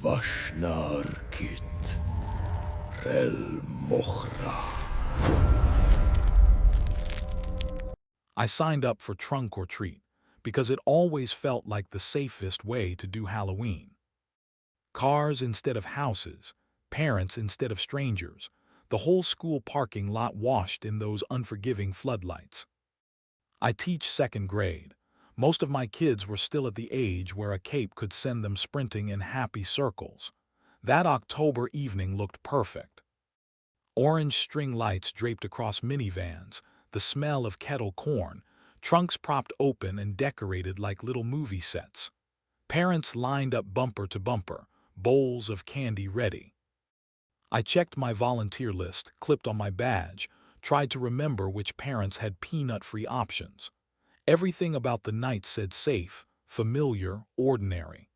Vashnarkit Rel Mochra. I signed up for trunk or treat because it always felt like the safest way to do Halloween. Cars instead of houses, parents instead of strangers, the whole school parking lot washed in those unforgiving floodlights. I teach second grade. Most of my kids were still at the age where a cape could send them sprinting in happy circles. That October evening looked perfect. Orange string lights draped across minivans, the smell of kettle corn, trunks propped open and decorated like little movie sets. Parents lined up bumper to bumper, bowls of candy ready. I checked my volunteer list, clipped on my badge, tried to remember which parents had peanut-free options. Everything about the night said safe, familiar, ordinary.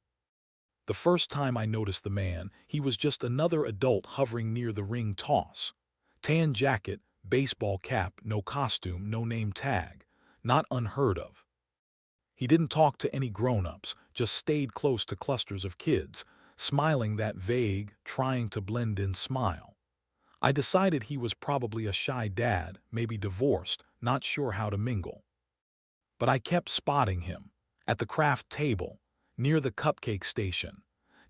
The first time I noticed the man, he was just another adult hovering near the ring toss. Tan jacket, baseball cap, no costume, no name tag. Not unheard of. He didn't talk to any grown-ups, just stayed close to clusters of kids, smiling that vague, trying to blend in smile. I decided he was probably a shy dad, maybe divorced, not sure how to mingle. But I kept spotting him, at the craft table, near the cupcake station,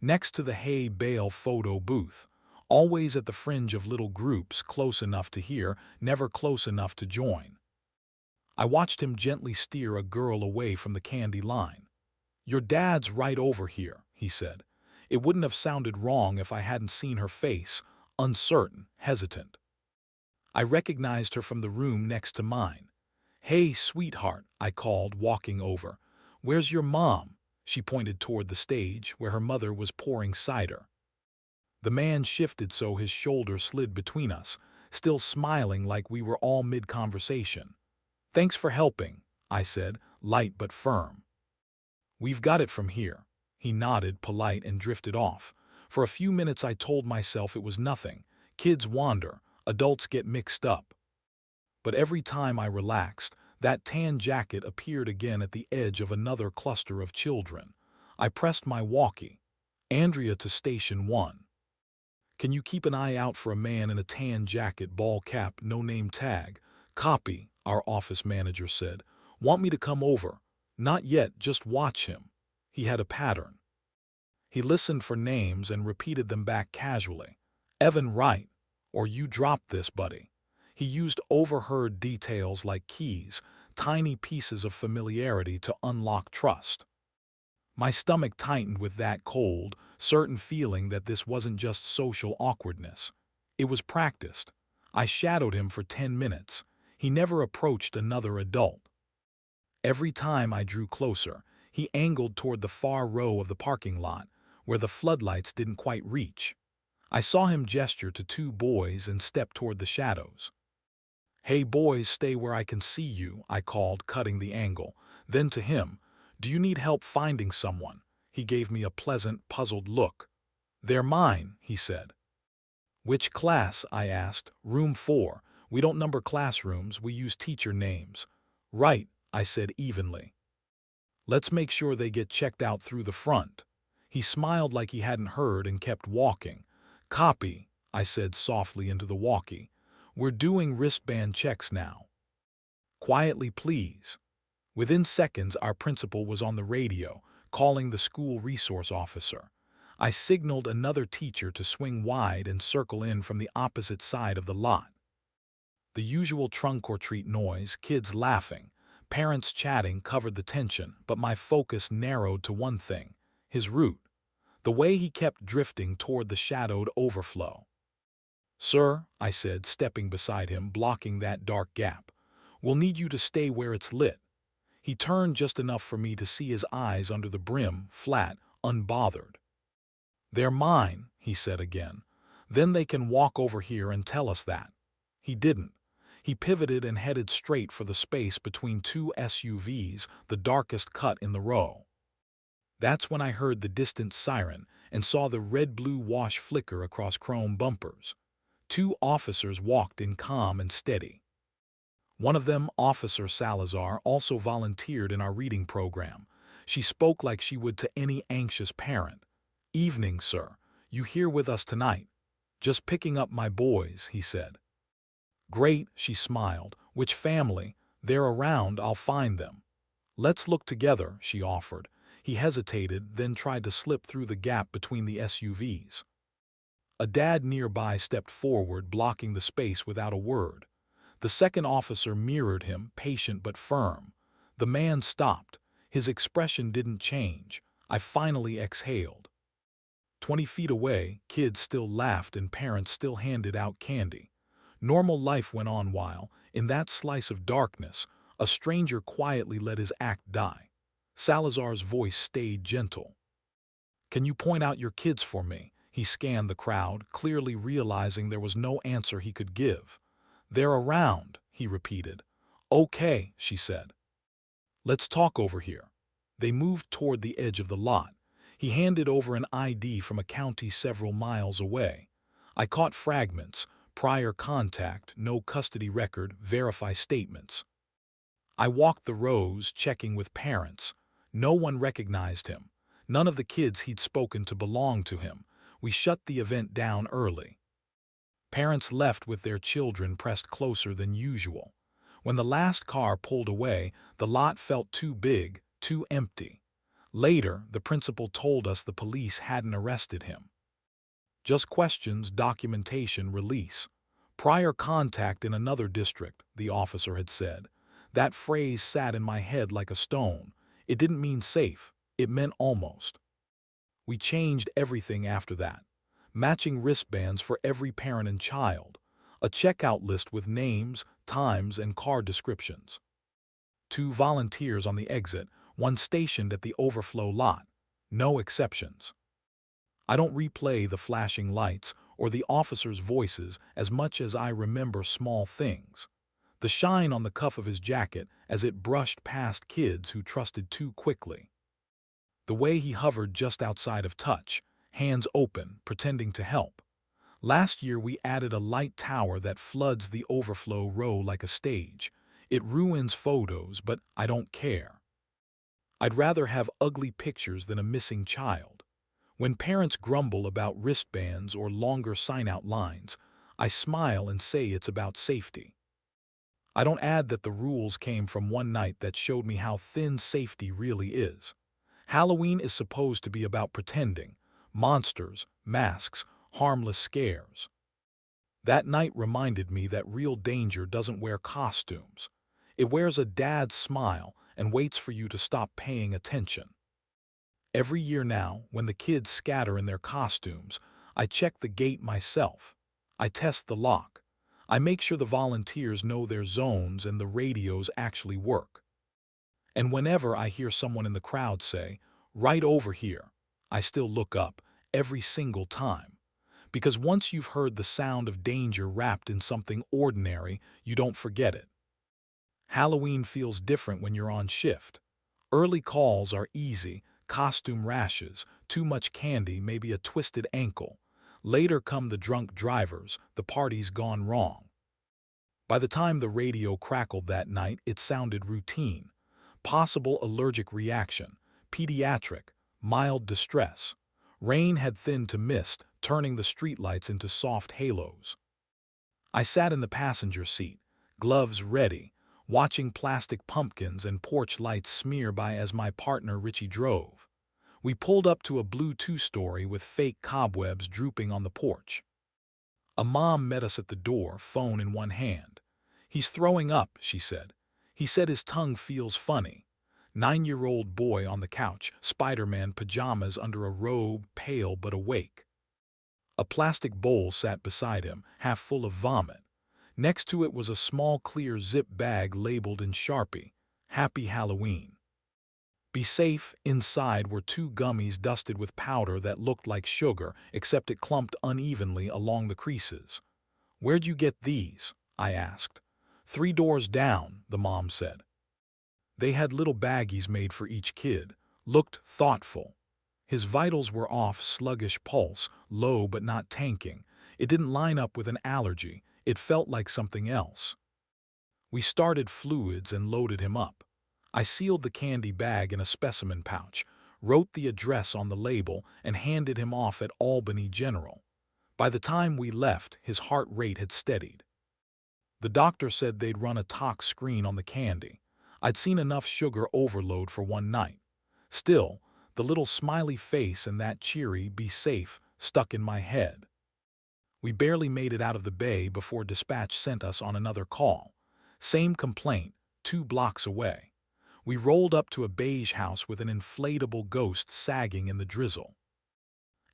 next to the hay bale photo booth, always at the fringe of little groups close enough to hear, never close enough to join. I watched him gently steer a girl away from the candy line. "Your dad's right over here," he said. It wouldn't have sounded wrong if I hadn't seen her face, uncertain, hesitant. I recognized her from the room next to mine. "Hey, sweetheart," I called, walking over. "Where's your mom?" She pointed toward the stage, where her mother was pouring cider. The man shifted so his shoulder slid between us, still smiling like we were all mid-conversation. "Thanks for helping," I said, light but firm. "We've got it from here." He nodded, polite, and drifted off. For a few minutes I told myself it was nothing. Kids wander, adults get mixed up. But every time I relaxed, that tan jacket appeared again at the edge of another cluster of children. I pressed my walkie. "Andrea to Station 1. Can you keep an eye out for a man in a tan jacket, ball cap, no name tag?" "Copy," our office manager said. "Want me to come over?" "Not yet, just watch him." He had a pattern. He listened for names and repeated them back casually. "Evan Wright," or "You dropped this, buddy." He used overheard details like keys, tiny pieces of familiarity to unlock trust. My stomach tightened with that cold, certain feeling that this wasn't just social awkwardness. It was practiced. I shadowed him for 10 minutes. He never approached another adult. Every time I drew closer, he angled toward the far row of the parking lot, where the floodlights didn't quite reach. I saw him gesture to 2 boys and step toward the shadows. "Hey boys, stay where I can see you," I called, cutting the angle. Then to him, "Do you need help finding someone?" He gave me a pleasant, puzzled look. "They're mine," he said. "Which class?" I asked. "Room 4. We don't number classrooms, we use teacher names." "Right," I said evenly. "Let's make sure they get checked out through the front." He smiled like he hadn't heard and kept walking. "Copy," I said softly into the walkie. "We're doing wristband checks now. Quietly, please." Within seconds, our principal was on the radio, calling the school resource officer. I signaled another teacher to swing wide and circle in from the opposite side of the lot. The usual trunk or treat noise, kids laughing, parents chatting, covered the tension, but my focus narrowed to one thing: his route, the way he kept drifting toward the shadowed overflow. "Sir," I said, stepping beside him, blocking that dark gap, "we'll need you to stay where it's lit." He turned just enough for me to see his eyes under the brim, flat, unbothered. "They're mine," he said again. "Then they can walk over here and tell us that." He didn't. He pivoted and headed straight for the space between 2 SUVs, the darkest cut in the row. That's when I heard the distant siren and saw the red-blue wash flicker across chrome bumpers. 2 officers walked in, calm and steady. One of them, Officer Salazar, also volunteered in our reading program. She spoke like she would to any anxious parent. "Evening, sir. You here with us tonight?" "Just picking up my boys," he said. "Great," she smiled. "Which family? They're around, I'll find them." "Let's look together," she offered. He hesitated, then tried to slip through the gap between the SUVs. A dad nearby stepped forward, blocking the space without a word. The second officer mirrored him, patient but firm. The man stopped. His expression didn't change. I finally exhaled. 20 feet away, kids still laughed and parents still handed out candy. Normal life went on while, in that slice of darkness, a stranger quietly let his act die. Salazar's voice stayed gentle. "Can you point out your kids for me?" He scanned the crowd, clearly realizing there was no answer he could give. "They're around," he repeated. "Okay," she said. "Let's talk over here." They moved toward the edge of the lot. He handed over an ID from a county several miles away. I caught fragments: prior contact, no custody record, verify statements. I walked the rows, checking with parents. No one recognized him. None of the kids he'd spoken to belonged to him. We shut the event down early. Parents left with their children pressed closer than usual. When the last car pulled away, the lot felt too big, too empty. Later, the principal told us the police hadn't arrested him. Just questions, documentation, release. Prior contact in another district, the officer had said. That phrase sat in my head like a stone. It didn't mean safe. It meant almost. We changed everything after that. Matching wristbands for every parent and child. A checkout list with names, times, and car descriptions. 2 volunteers on the exit, 1 stationed at the overflow lot. No exceptions. I don't replay the flashing lights or the officers' voices as much as I remember small things. The shine on the cuff of his jacket as it brushed past kids who trusted too quickly. The way he hovered just outside of touch, hands open, pretending to help. Last year we added a light tower that floods the overflow row like a stage. It ruins photos, but I don't care. I'd rather have ugly pictures than a missing child. When parents grumble about wristbands or longer sign-out lines, I smile and say it's about safety. I don't add that the rules came from one night that showed me how thin safety really is. Halloween is supposed to be about pretending, monsters, masks, harmless scares. That night reminded me that real danger doesn't wear costumes. It wears a dad's smile and waits for you to stop paying attention. Every year now, when the kids scatter in their costumes, I check the gate myself. I test the lock. I make sure the volunteers know their zones and the radios actually work. And whenever I hear someone in the crowd say, "Right over here," I still look up, every single time. Because once you've heard the sound of danger wrapped in something ordinary, you don't forget it. Halloween feels different when you're on shift. Early calls are easy, costume rashes, too much candy, maybe a twisted ankle. Later come the drunk drivers, the party's gone wrong. By the time the radio crackled that night, it sounded routine. Possible allergic reaction, pediatric, mild distress. Rain had thinned to mist, turning the streetlights into soft halos. I sat in the passenger seat, gloves ready, watching plastic pumpkins and porch lights smear by as my partner Richie drove. We pulled up to a blue 2-story with fake cobwebs drooping on the porch. A mom met us at the door, phone in one hand. "He's throwing up," she said. "He said his tongue feels funny." 9-year-old boy on the couch, Spider-Man pajamas under a robe, pale but awake. A plastic bowl sat beside him, half full of vomit. Next to it was a small clear zip bag labeled in Sharpie, "Happy Halloween." Be safe. Inside were 2 gummies dusted with powder that looked like sugar, except it clumped unevenly along the creases. "Where'd you get these?" I asked. "3 doors down," the mom said. They had little baggies made for each kid, looked thoughtful. His vitals were off, sluggish pulse, low but not tanking. It didn't line up with an allergy. It felt like something else. We started fluids and loaded him up. I sealed the candy bag in a specimen pouch, wrote the address on the label, and handed him off at Albany General. By the time we left, his heart rate had steadied. The doctor said they'd run a tox screen on the candy. I'd seen enough sugar overload for one night. Still, the little smiley face and that cheery "be safe" stuck in my head. We barely made it out of the bay before dispatch sent us on another call. Same complaint, 2 blocks away. We rolled up to a beige house with an inflatable ghost sagging in the drizzle.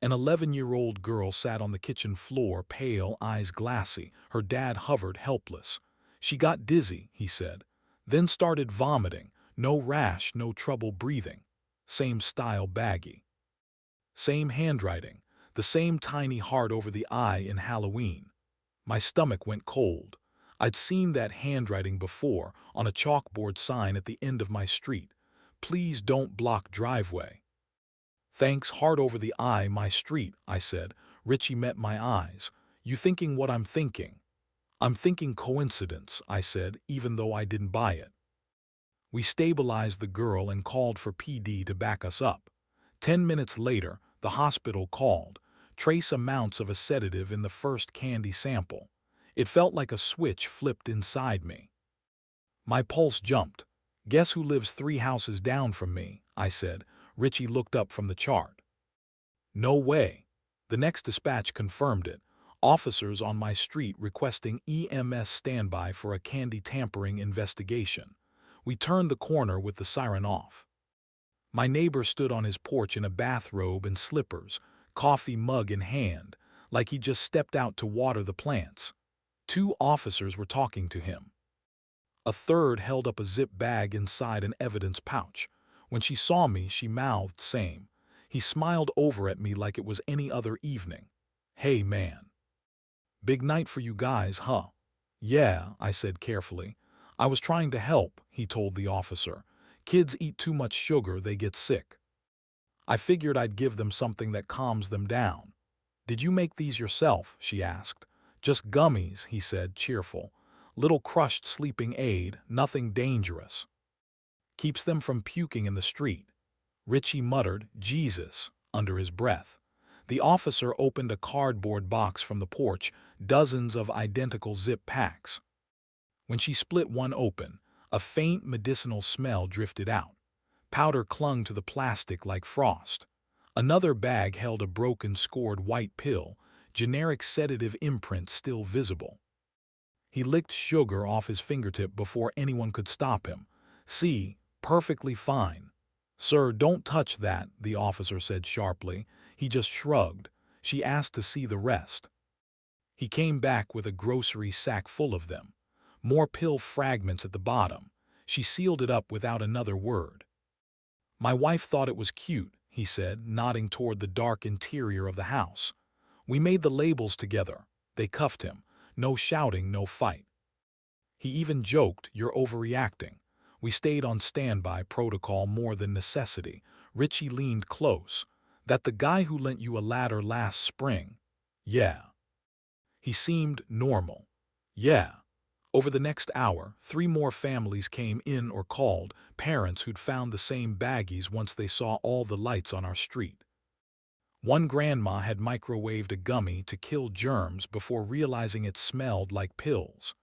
An 11-year-old girl sat on the kitchen floor, pale, eyes glassy. Her dad hovered helpless. She got dizzy, he said, then started vomiting. No rash, no trouble breathing. Same style baggie. Same handwriting. The same tiny heart over the eye in Halloween. My stomach went cold. I'd seen that handwriting before on a chalkboard sign at the end of my street. "Please don't block driveway." "Thanks, heart over the eye, my street," I said. Richie met my eyes. "You thinking what I'm thinking?" "I'm thinking coincidence," I said, even though I didn't buy it. We stabilized the girl and called for PD to back us up. 10 minutes later, the hospital called. Trace amounts of a sedative in the first candy sample. It felt like a switch flipped inside me. My pulse jumped. "Guess who lives 3 houses down from me?" I said. Richie looked up from the chart. "No way." The next dispatch confirmed it. Officers on my street requesting EMS standby for a candy tampering investigation. We turned the corner with the siren off. My neighbor stood on his porch in a bathrobe and slippers, coffee mug in hand, like he just stepped out to water the plants. 2 officers were talking to him. A third held up a zip bag inside an evidence pouch. When she saw me, she mouthed, "Same." He smiled over at me like it was any other evening. "Hey, man. Big night for you guys, huh?" "Yeah," I said carefully. "I was trying to help," he told the officer. "Kids eat too much sugar, they get sick. I figured I'd give them something that calms them down." "Did you make these yourself?" she asked. "Just gummies," he said, cheerful. "Little crushed sleeping aid, nothing dangerous. Keeps them from puking in the street." Richie muttered, "Jesus," under his breath. The officer opened a cardboard box from the porch, dozens of identical zip packs. When she split one open, a faint medicinal smell drifted out. Powder clung to the plastic like frost. Another bag held a broken, scored white pill, generic sedative imprint still visible. He licked sugar off his fingertip before anyone could stop him. "See, perfectly fine." "Sir, don't touch that," the officer said sharply. He just shrugged. She asked to see the rest. He came back with a grocery sack full of them. More pill fragments at the bottom. She sealed it up without another word. "My wife thought it was cute," he said, nodding toward the dark interior of the house. "We made the labels together." They cuffed him. No shouting, no fight. He even joked, "You're overreacting." We stayed on standby, protocol more than necessity. Richie leaned close. "That the guy who lent you a ladder last spring?" "Yeah." He seemed normal. "Yeah." Over the next hour, 3 more families came in or called, parents who'd found the same baggies once they saw all the lights on our street. One grandma had microwaved a gummy to kill germs before realizing it smelled like pills.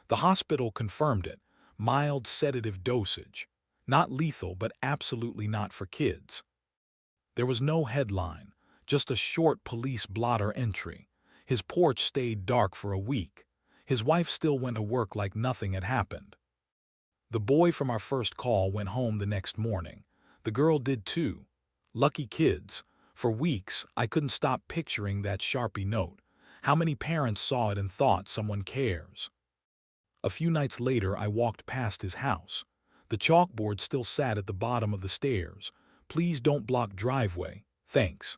The hospital confirmed it. Mild sedative dosage. Not lethal, but absolutely not for kids. There was no headline, just a short police blotter entry. His porch stayed dark for a week. His wife still went to work like nothing had happened. The boy from our first call went home the next morning. The girl did too. Lucky kids. For weeks, I couldn't stop picturing that Sharpie note. How many parents saw it and thought someone cares? A few nights later, I walked past his house. The chalkboard still sat at the bottom of the stairs. "Please don't block driveway. Thanks."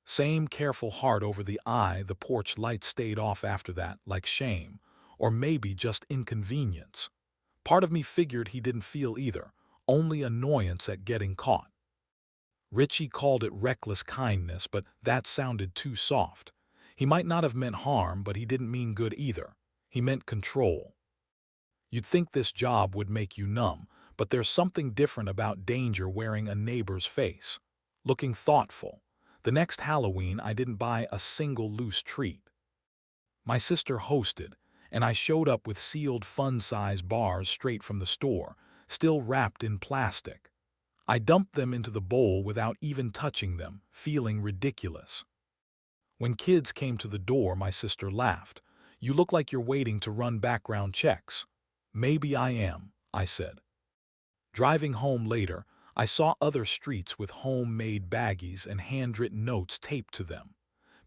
Same careful heart over the eye. The porch light stayed off after that, like shame. Or maybe just inconvenience. Part of me figured he didn't feel either, only annoyance at getting caught. Richie called it reckless kindness, but that sounded too soft. He might not have meant harm, but he didn't mean good either. He meant control. "You'd think this job would make you numb, But there's something different about danger wearing a neighbor's face, looking thoughtful. The next Halloween, I didn't buy a single loose treat. My sister hosted, and I showed up with sealed fun-size bars straight from the store, still wrapped in plastic. I dumped them into the bowl without even touching them, feeling ridiculous. When kids came to the door, my sister laughed. "You look like you're waiting to run background checks." "Maybe I am," I said. Driving home later, I saw other streets with homemade baggies and handwritten notes taped to them.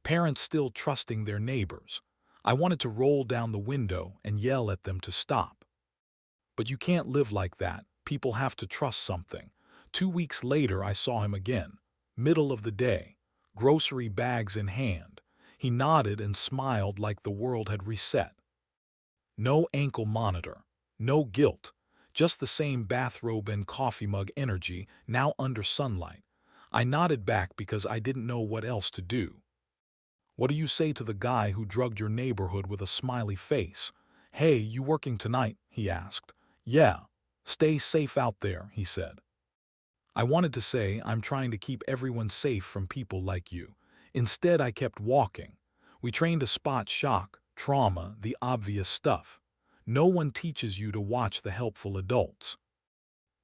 Parents still trusting their neighbors. I wanted to roll down the window and yell at them to stop. But you can't live like that. People have to trust something. 2 weeks later, I saw him again. Middle of the day, grocery bags in hand. He nodded and smiled like the world had reset. No ankle monitor, no guilt, just the same bathrobe and coffee mug energy, now under sunlight. I nodded back because I didn't know what else to do. "What do you say to the guy who drugged your neighborhood with a smiley face?" "Hey, you working tonight?" he asked. "Yeah. Stay safe out there," he said. I wanted to say, "I'm trying to keep everyone safe from people like you." Instead, I kept walking. We trained to spot shock, trauma, the obvious stuff. No one teaches you to watch the helpful adults.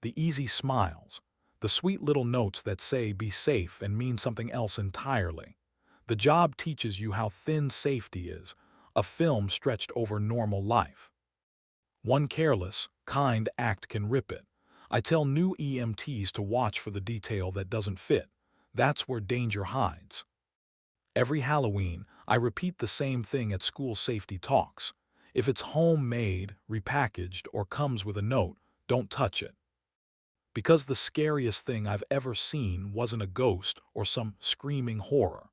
The easy smiles, the sweet little notes that say "be safe" and mean something else entirely. The job teaches you how thin safety is, a film stretched over normal life. One careless, kind act can rip it. I tell new EMTs to watch for the detail that doesn't fit. That's where danger hides. Every Halloween, I repeat the same thing at school safety talks. If it's homemade, repackaged, or comes with a note, don't touch it. Because the scariest thing I've ever seen wasn't a ghost or some screaming horror.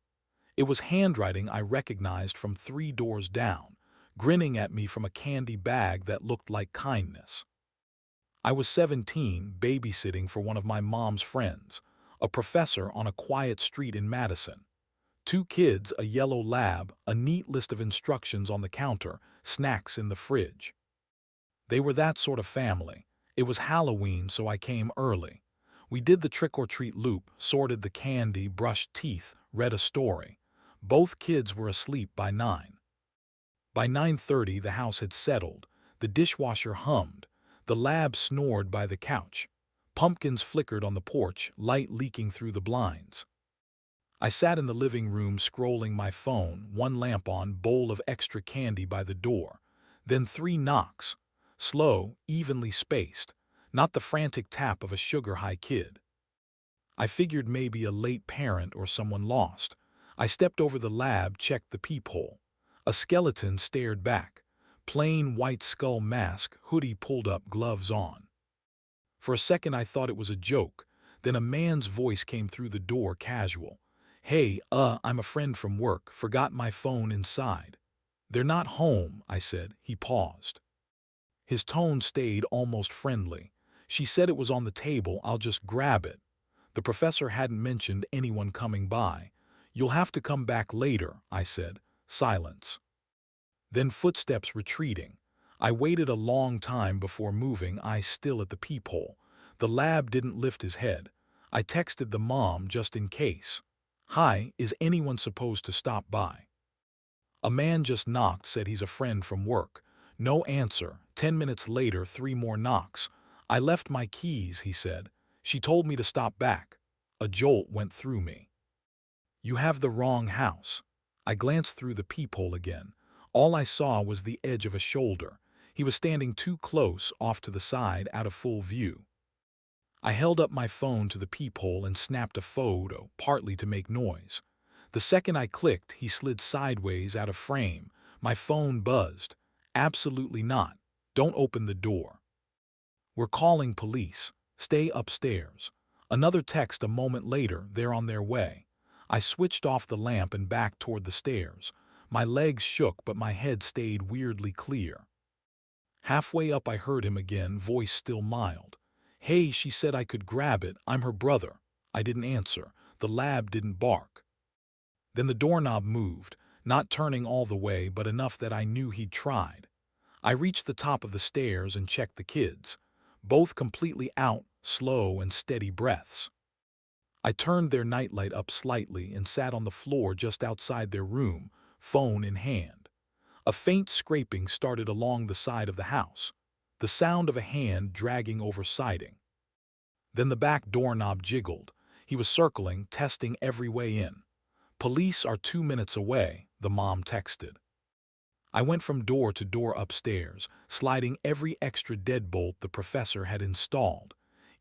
It was handwriting I recognized from 3 doors down, grinning at me from a candy bag that looked like kindness. I was 17, babysitting for one of my mom's friends, a professor on a quiet street in Madison. 2 kids, a yellow lab, a neat list of instructions on the counter, snacks in the fridge. They were that sort of family. It was Halloween, so I came early. We did the trick-or-treat loop, sorted the candy, brushed teeth, read a story. Both kids were asleep by 9. By 9:30, the house had settled. The dishwasher hummed. The lab snored by the couch. Pumpkins flickered on the porch, light leaking through the blinds. I sat in the living room scrolling my phone, one lamp on, bowl of extra candy by the door. Then 3 knocks. Slow, evenly spaced. Not the frantic tap of a sugar-high kid. I figured maybe a late parent or someone lost. I stepped over the lab, checked the peephole. A skeleton stared back. Plain white skull mask, hoodie pulled up, gloves on. For a second I thought it was a joke. Then a man's voice came through the door, casual. "Hey, I'm a friend from work, forgot my phone inside." "They're not home," I said. He paused. His tone stayed almost friendly. "She said it was on the table, I'll just grab it." The professor hadn't mentioned anyone coming by. "You'll have to come back later," I said. Silence. Then footsteps retreating. I waited a long time before moving, eyes still at the peephole. The lab didn't lift his head. I texted the mom just in case. "Hi, is anyone supposed to stop by?" A man just knocked, said he's a friend from work. No answer. 10 minutes later, 3 more knocks. "I left my keys," he said. "She told me to stop back." A jolt went through me. "You have the wrong house." I glanced through the peephole again. All I saw was the edge of a shoulder. He was standing too close, off to the side, out of full view. I held up my phone to the peephole and snapped a photo, partly to make noise. The second I clicked, he slid sideways out of frame. My phone buzzed. "Absolutely not. Don't open the door." "We're calling police. Stay upstairs." Another text a moment later, "They're on their way." I switched off the lamp and backed toward the stairs. My legs shook, but my head stayed weirdly clear. Halfway up I heard him again, voice still mild. "Hey, she said I could grab it. I'm her brother." I didn't answer. The lab didn't bark. Then the doorknob moved, not turning all the way, but enough that I knew he'd tried. I reached the top of the stairs and checked the kids. both completely out, slow and steady breaths. I turned their nightlight up slightly and sat on the floor just outside their room, phone in hand. A faint scraping started along the side of the house, the sound of a hand dragging over siding. Then the back doorknob jiggled. He was circling, testing every way in. "Police are 2 minutes away," the mom texted. I went from door to door upstairs, sliding every extra deadbolt the professor had installed.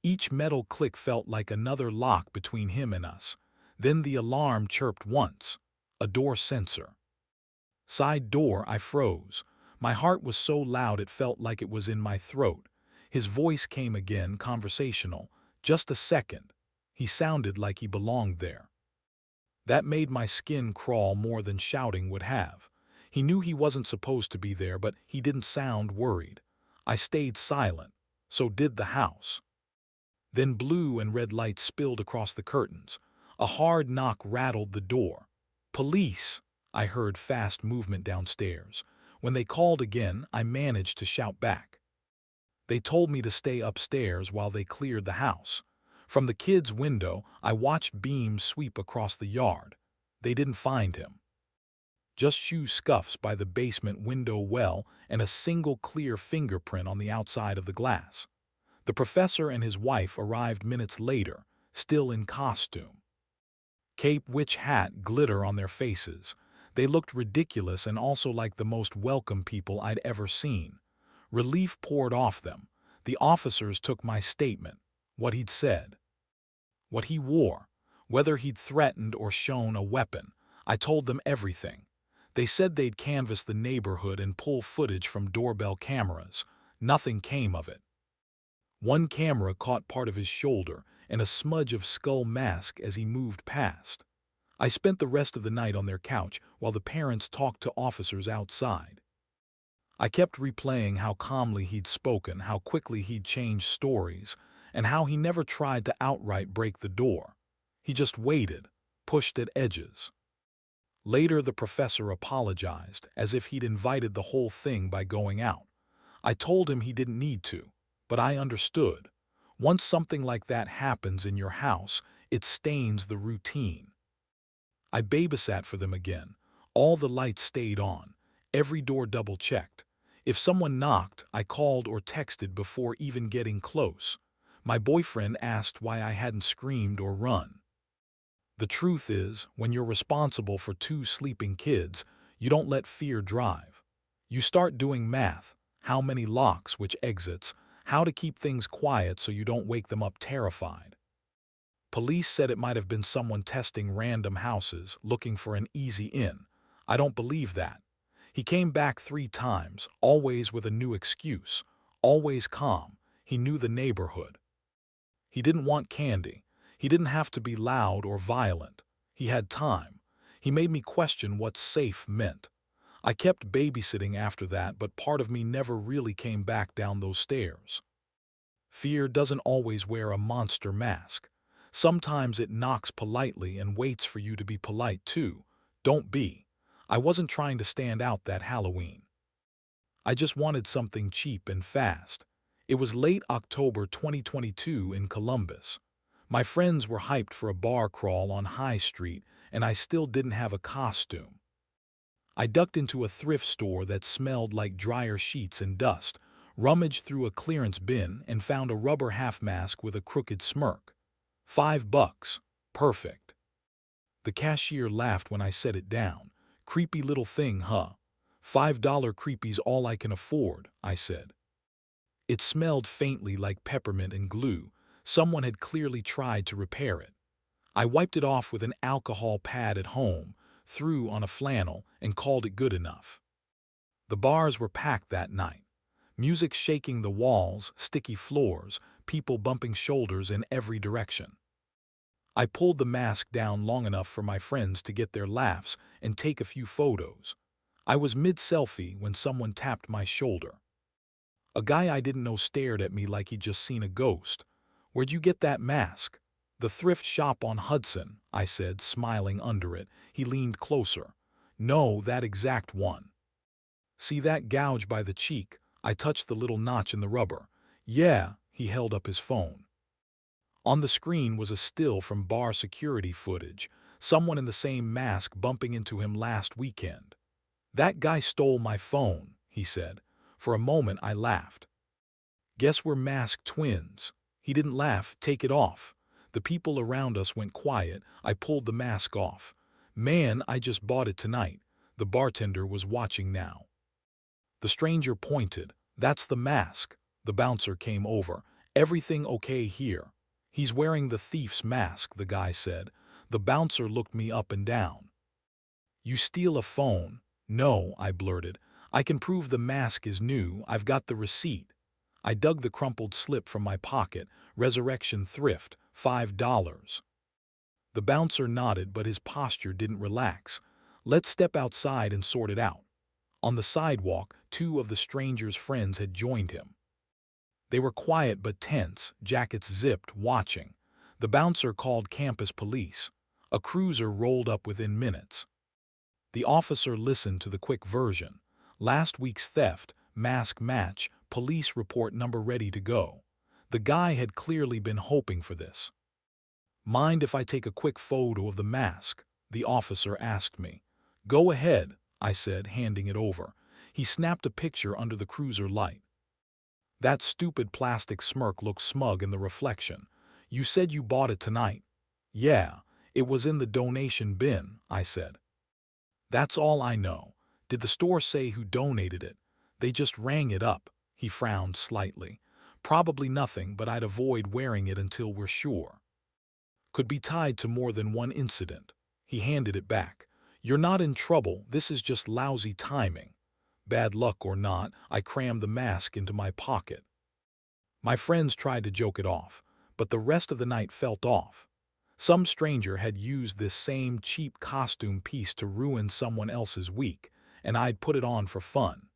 Each metal click felt like another lock between him and us. Then the alarm chirped once. A door sensor. Side door, I froze. My heart was so loud it felt like it was in my throat. His voice came again, conversational. "Just a second." He sounded like he belonged there. That made my skin crawl more than shouting would have. He knew he wasn't supposed to be there, but he didn't sound worried. I stayed silent. So did the house. Then blue and red lights spilled across the curtains. A hard knock rattled the door. "Police!" I heard fast movement downstairs. When they called again, I managed to shout back. They told me to stay upstairs while they cleared the house. From the kid's window, I watched beams sweep across the yard. They didn't find him. Just shoe scuffs by the basement window well and a single clear fingerprint on the outside of the glass. The professor and his wife arrived minutes later, still in costume. Cape, witch hat, glitter on their faces. They looked ridiculous and also like the most welcome people I'd ever seen. Relief poured off them. The officers took my statement, what he'd said, what he wore, whether he'd threatened or shown a weapon. I told them everything. They said they'd canvass the neighborhood and pull footage from doorbell cameras. Nothing came of it. One camera caught part of his shoulder and a smudge of skull mask as he moved past. I spent the rest of the night on their couch while the parents talked to officers outside. I kept replaying how calmly he'd spoken, how quickly he'd changed stories, and how he never tried to outright break the door. He just waited, pushed at edges. Later, the professor apologized, as if he'd invited the whole thing by going out. I told him he didn't need to, but I understood. Once something like that happens in your house, it stains the routine. I babysat for them again. All the lights stayed on, every door double-checked. If someone knocked, I called or texted before even getting close. My boyfriend asked why I hadn't screamed or run. The truth is, when you're responsible for 2 sleeping kids, you don't let fear drive. You start doing math, how many locks, which exits, how to keep things quiet so you don't wake them up terrified. Police said it might have been someone testing random houses, looking for an easy in. I don't believe that. He came back 3 times, always with a new excuse, always calm. He knew the neighborhood. He didn't want candy. He didn't have to be loud or violent. He had time. He made me question what safe meant. I kept babysitting after that, but part of me never really came back down those stairs. Fear doesn't always wear a monster mask. Sometimes it knocks politely and waits for you to be polite too. Don't be. I wasn't trying to stand out that Halloween. I just wanted something cheap and fast. It was late October 2022 in Columbus. My friends were hyped for a bar crawl on High Street, and I still didn't have a costume. I ducked into a thrift store that smelled like dryer sheets and dust, rummaged through a clearance bin, and found a rubber half mask with a crooked smirk. $5. Perfect. The cashier laughed when I set it down. "Creepy little thing, huh?" $5 creepy's all I can afford, I said. It smelled faintly like peppermint and glue. Someone had clearly tried to repair it. I wiped it off with an alcohol pad at home, threw on a flannel, and called it good enough. The bars were packed that night. Music shaking the walls, sticky floors, people bumping shoulders in every direction. I pulled the mask down long enough for my friends to get their laughs and take a few photos. I was mid-selfie when someone tapped my shoulder. A guy I didn't know stared at me like he'd just seen a ghost. "Where'd you get that mask?" "The thrift shop on Hudson," I said, smiling under it. He leaned closer. "No, that exact one." "See that gouge by the cheek?" I touched the little notch in the rubber. "Yeah," He held up his phone. On the screen was a still from bar security footage, someone in the same mask bumping into him last weekend. "That guy stole my phone," he said. For a moment I laughed. "Guess we're masked twins." He didn't laugh. "Take it off." The people around us went quiet. I pulled the mask off. "Man, I just bought it tonight." The bartender was watching now. The stranger pointed. "That's the mask." The bouncer came over. "Everything okay here?" "He's wearing the thief's mask," the guy said. The bouncer looked me up and down. "You steal a phone?" "No," I blurted. "I can prove the mask is new. I've got the receipt." I dug the crumpled slip from my pocket. "Resurrection thrift, $5. The bouncer nodded, but his posture didn't relax. "Let's step outside and sort it out." On the sidewalk, two of the stranger's friends had joined him. They were quiet but tense, jackets zipped, watching. The bouncer called campus police. A cruiser rolled up within minutes. The officer listened to the quick version. "Last week's theft, mask match, police report number ready to go." The guy had clearly been hoping for this. "Mind if I take a quick photo of the mask?" the officer asked me. "Go ahead," I said, handing it over. He snapped a picture under the cruiser light. That stupid plastic smirk looked smug in the reflection. "You said you bought it tonight." "Yeah, it was in the donation bin," I said. "That's all I know." "Did the store say who donated it?" "They just rang it up." He frowned slightly. "Probably nothing, but I'd avoid wearing it until we're sure. Could be tied to more than one incident." He handed it back. "You're not in trouble, this is just lousy timing." Bad luck or not, I crammed the mask into my pocket. My friends tried to joke it off, but the rest of the night felt off. Some stranger had used this same cheap costume piece to ruin someone else's week, and I'd put it on for fun.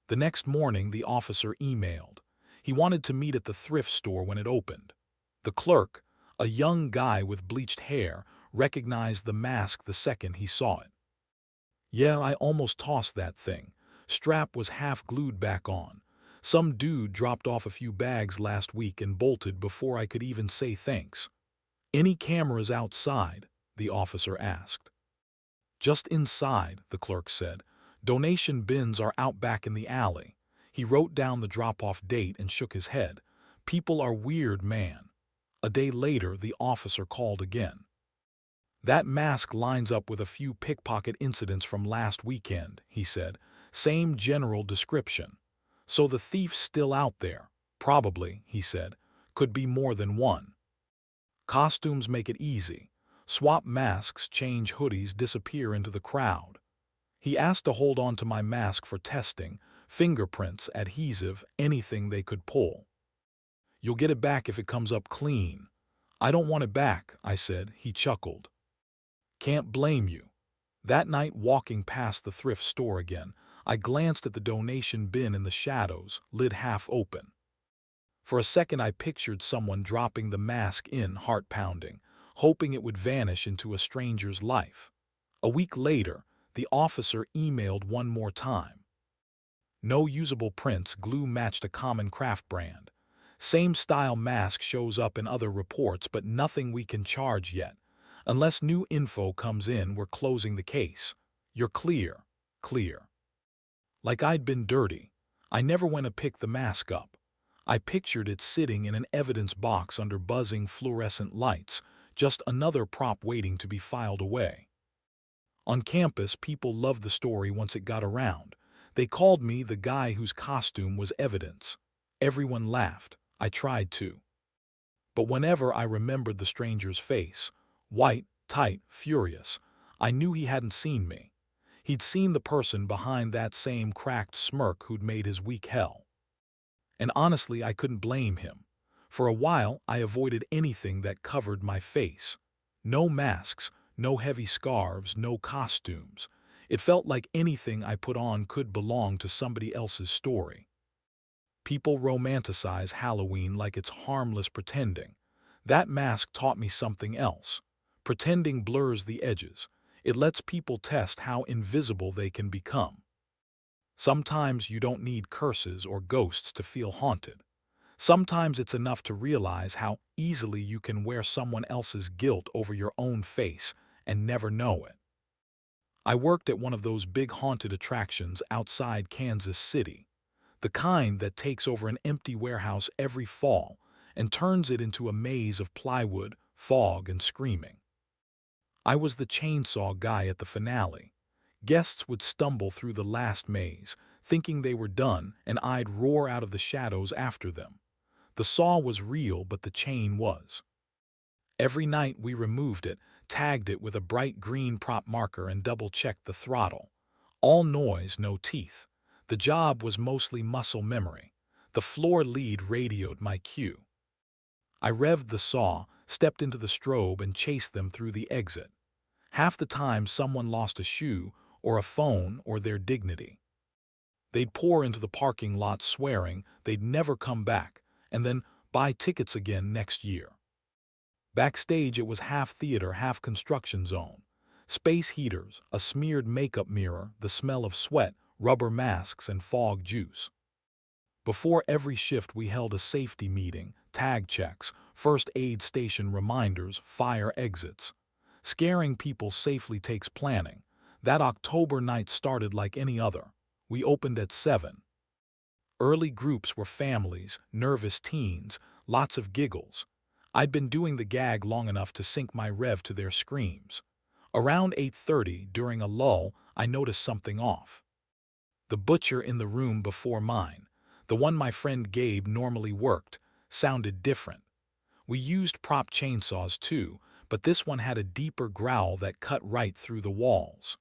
The next morning the officer emailed. He wanted to meet at the thrift store when it opened. The clerk, a young guy with bleached hair, recognized the mask the second he saw it. "Yeah, I almost tossed that thing. Strap was half glued back on. Some dude dropped off a few bags last week and bolted before I could even say thanks." "Any cameras outside?" the officer asked. "Just inside," the clerk said. "Donation bins are out back in the alley." He wrote down the drop-off date and shook his head. "People are weird, man." A day later, the officer called again. "That mask lines up with a few pickpocket incidents from last weekend," he said. "Same general description." "So the thief's still out there?" "Probably," he said. "Could be more than one. Costumes make it easy. Swap masks, change hoodies, disappear into the crowd." He asked to hold on to my mask for testing, fingerprints, adhesive, anything they could pull. "You'll get it back if it comes up clean." "I don't want it back," I said. He chuckled. "Can't blame you." That night, walking past the thrift store again, I glanced at the donation bin in the shadows, lid half open. For a second I pictured someone dropping the mask in, heart pounding, hoping it would vanish into a stranger's life. A week later, the officer emailed one more time. "No usable prints, glue matched a common craft brand. Same style mask shows up in other reports, but nothing we can charge yet. Unless new info comes in, we're closing the case. You're clear." Clear. Like I'd been dirty. I never went to pick the mask up. I pictured it sitting in an evidence box under buzzing fluorescent lights, just another prop waiting to be filed away. On campus, people loved the story once it got around. They called me the guy whose costume was evidence. Everyone laughed. I tried to. But whenever I remembered the stranger's face, white, tight, furious, I knew he hadn't seen me. He'd seen the person behind that same cracked smirk who'd made his week hell. And honestly, I couldn't blame him. For a while, I avoided anything that covered my face. No masks, no heavy scarves, no costumes. It felt like anything I put on could belong to somebody else's story. People romanticize Halloween like it's harmless pretending. That mask taught me something else. Pretending blurs the edges. It lets people test how invisible they can become. Sometimes you don't need curses or ghosts to feel haunted. Sometimes it's enough to realize how easily you can wear someone else's guilt over your own face and never know it. I worked at one of those big haunted attractions outside Kansas City, the kind that takes over an empty warehouse every fall and turns it into a maze of plywood, fog, and screaming. I was the chainsaw guy at the finale. Guests would stumble through the last maze, thinking they were done, and I'd roar out of the shadows after them. The saw was real, but the chain was. Every night we removed it, tagged it with a bright green prop marker, and double-checked the throttle. All noise, no teeth. The job was mostly muscle memory. The floor lead radioed my cue. I revved the saw, stepped into the strobe, and chased them through the exit. Half the time someone lost a shoe, or a phone, or their dignity. They'd pour into the parking lot swearing they'd never come back, and then buy tickets again next year. Backstage it was half theater, half construction zone. Space heaters, a smeared makeup mirror, the smell of sweat, rubber masks, and fog juice. Before every shift we held a safety meeting, tag checks, first aid station reminders, fire exits. Scaring people safely takes planning. That October night started like any other. We opened at 7. Early groups were families, nervous teens, lots of giggles. I'd been doing the gag long enough to sync my rev to their screams. Around 8:30, during a lull, I noticed something off. The butcher in the room before mine, the one my friend Gabe normally worked, sounded different. We used prop chainsaws too, but this one had a deeper growl that cut right through the walls.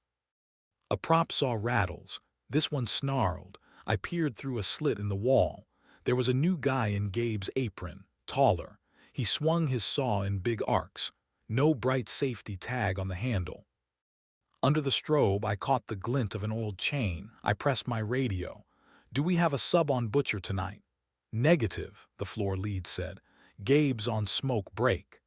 A prop saw rattles. This one snarled. I peered through a slit in the wall. There was a new guy in Gabe's apron, taller. He swung his saw in big arcs. No bright safety tag on the handle. Under the strobe, I caught the glint of an old chain. I pressed my radio. "Do we have a sub on butcher tonight?" "Negative," the floor lead said. "Gabe's on smoke break."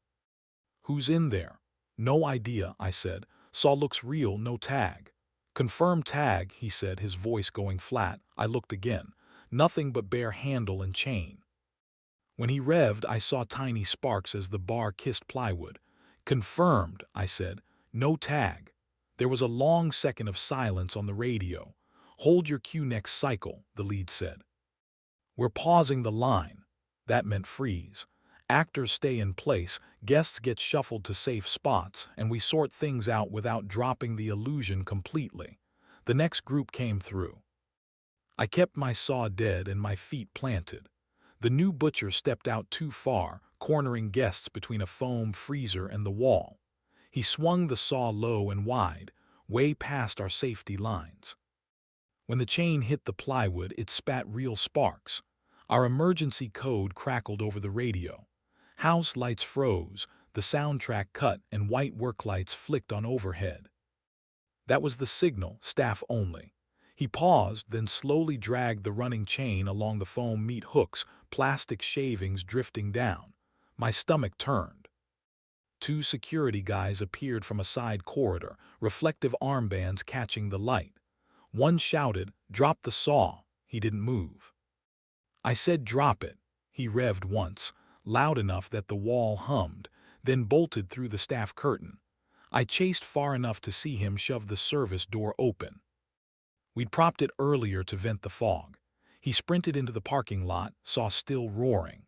"Who's in there?" "No idea," I said. "Saw looks real, no tag." "Confirm tag," he said, his voice going flat. I looked again. Nothing but bare handle and chain. When he revved, I saw tiny sparks as the bar kissed plywood. "Confirmed," I said. "No tag." There was a long second of silence on the radio. "Hold your cue next cycle," the lead said. "We're pausing the line." That meant freeze. Actors stay in place, guests get shuffled to safe spots, and we sort things out without dropping the illusion completely. The next group came through. I kept my saw dead and my feet planted. The new butcher stepped out too far, cornering guests between a foam freezer and the wall. He swung the saw low and wide, way past our safety lines. When the chain hit the plywood, it spat real sparks. Our emergency code crackled over the radio. House lights froze, the soundtrack cut, and white work lights flicked on overhead. That was the signal, staff only. He paused, then slowly dragged the running chain along the foam meat hooks, plastic shavings drifting down. My stomach turned. 2 security guys appeared from a side corridor, reflective armbands catching the light. One shouted, "Drop the saw." He didn't move. I said, "Drop it." He revved once, loud enough that the wall hummed, then bolted through the staff curtain. I chased far enough to see him shove the service door open. We'd propped it earlier to vent the fog. He sprinted into the parking lot, saw still roaring.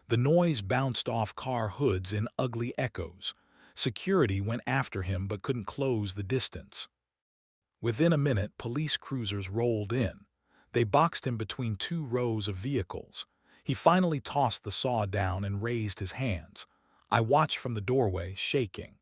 The noise bounced off car hoods in ugly echoes. Security went after him but couldn't close the distance. Within a minute, police cruisers rolled in. They boxed him between 2 rows of vehicles. He finally tossed the saw down and raised his hands. I watched from the doorway, shaking.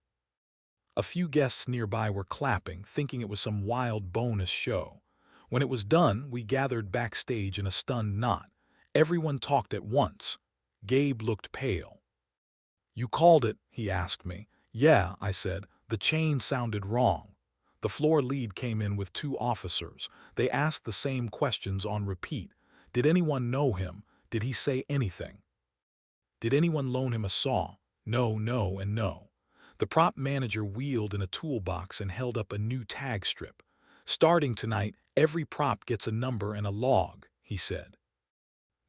A few guests nearby were clapping, thinking it was some wild bonus show. When it was done, we gathered backstage in a stunned knot. Everyone talked at once. Gabe looked pale. "You called it?" he asked me. "Yeah," I said. "The chain sounded wrong." The floor lead came in with 2 officers. They asked the same questions on repeat. Did anyone know him? Did he say anything? Did anyone loan him a saw? No, no, and no. The prop manager wheeled in a toolbox and held up a new tag strip. "Starting tonight, every prop gets a number and a log," he said.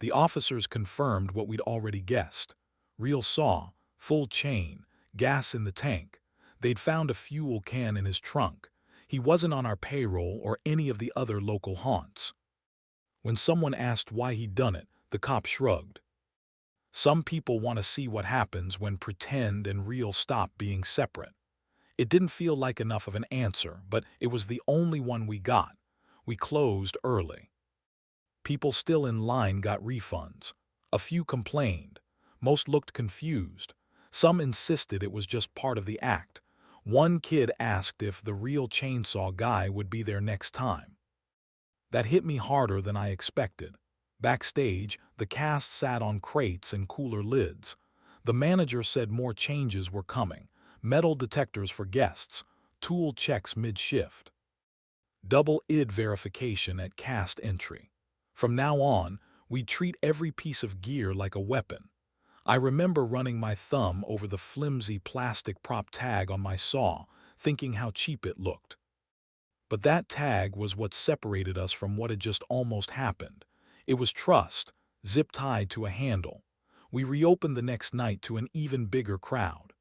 The officers confirmed what we'd already guessed. Real saw, full chain, gas in the tank. They'd found a fuel can in his trunk. He wasn't on our payroll or any of the other local haunts. When someone asked why he'd done it, the cop shrugged. Some people want to see what happens when pretend and real stop being separate. It didn't feel like enough of an answer, but it was the only one we got. We closed early. People still in line got refunds. A few complained. Most looked confused. Some insisted it was just part of the act. One kid asked if the real chainsaw guy would be there next time. That hit me harder than I expected. Backstage, the cast sat on crates and cooler lids. The manager said more changes were coming. Metal detectors for guests. Tool checks mid-shift. Double ID verification at cast entry. From now on, we'd treat every piece of gear like a weapon. I remember running my thumb over the flimsy plastic prop tag on my saw, thinking how cheap it looked. But that tag was what separated us from what had just almost happened. It was trust, zip-tied to a handle. We reopened the next night to an even bigger crowd.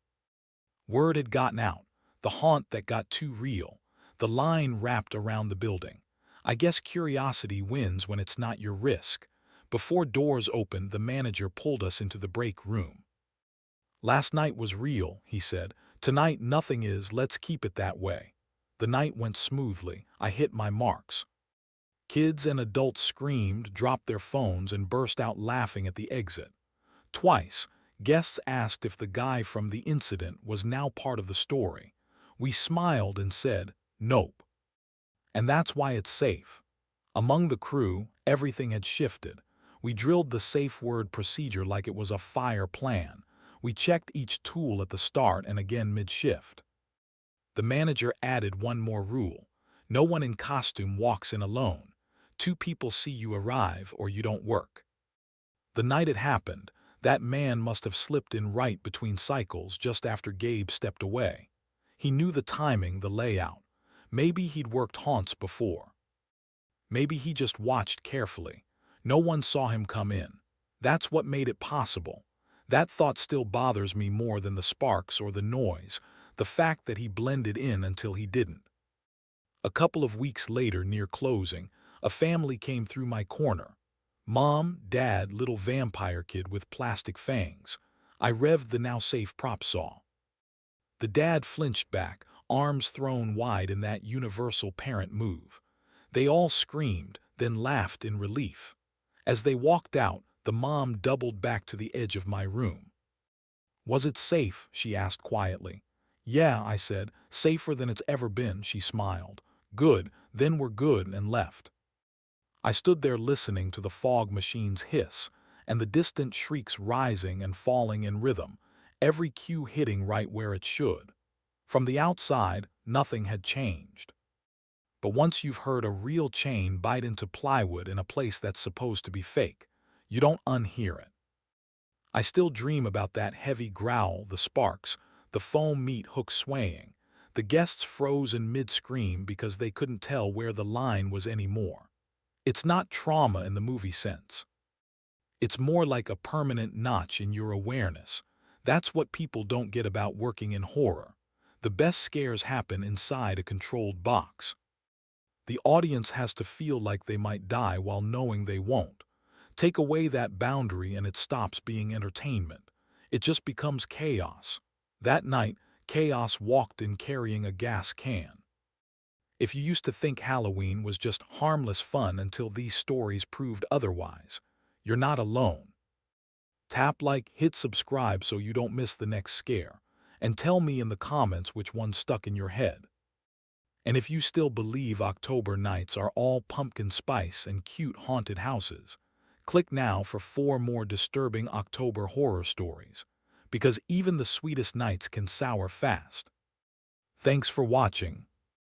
Word had gotten out, the haunt that got too real. The line wrapped around the building. I guess curiosity wins when it's not your risk. Before doors opened, the manager pulled us into the break room. "Last night was real," he said. "Tonight nothing is, let's keep it that way." The night went smoothly. I hit my marks. Kids and adults screamed, dropped their phones, and burst out laughing at the exit. Twice, guests asked if the guy from the incident was now part of the story. We smiled and said, "Nope." And that's why it's safe. Among the crew, everything had shifted. We drilled the safe word procedure like it was a fire plan. We checked each tool at the start and again mid-shift. The manager added one more rule. No one in costume walks in alone. 2 people see you arrive or you don't work. The night it happened, that man must have slipped in right between cycles just after Gabe stepped away. He knew the timing, the layout. Maybe he'd worked haunts before. Maybe he just watched carefully. No one saw him come in. That's what made it possible. That thought still bothers me more than the sparks or the noise, the fact that he blended in until he didn't. A couple of weeks later, near closing, a family came through my corner. Mom, Dad, little vampire kid with plastic fangs. I revved the now safe prop saw. The dad flinched back, arms thrown wide in that universal parent move. They all screamed, then laughed in relief. As they walked out, the mom doubled back to the edge of my room. "Was it safe?" she asked quietly. "Yeah," I said, "safer than it's ever been," she smiled. "Good, then we're good," and left. I stood there listening to the fog machines hiss, and the distant shrieks rising and falling in rhythm, every cue hitting right where it should. From the outside, nothing had changed. But once you've heard a real chain bite into plywood in a place that's supposed to be fake, you don't unhear it. I still dream about that heavy growl, the sparks, the foam meat hook swaying. The guests froze in mid-scream because they couldn't tell where the line was anymore. It's not trauma in the movie sense. It's more like a permanent notch in your awareness. That's what people don't get about working in horror. The best scares happen inside a controlled box. The audience has to feel like they might die while knowing they won't. Take away that boundary and it stops being entertainment. It just becomes chaos. That night, chaos walked in carrying a gas can. If you used to think Halloween was just harmless fun until these stories proved otherwise, you're not alone. Tap like, hit subscribe so you don't miss the next scare, and tell me in the comments which one stuck in your head. And if you still believe October nights are all pumpkin spice and cute haunted houses, click now for 4 more disturbing October horror stories, because even the sweetest nights can sour fast. Thanks for watching.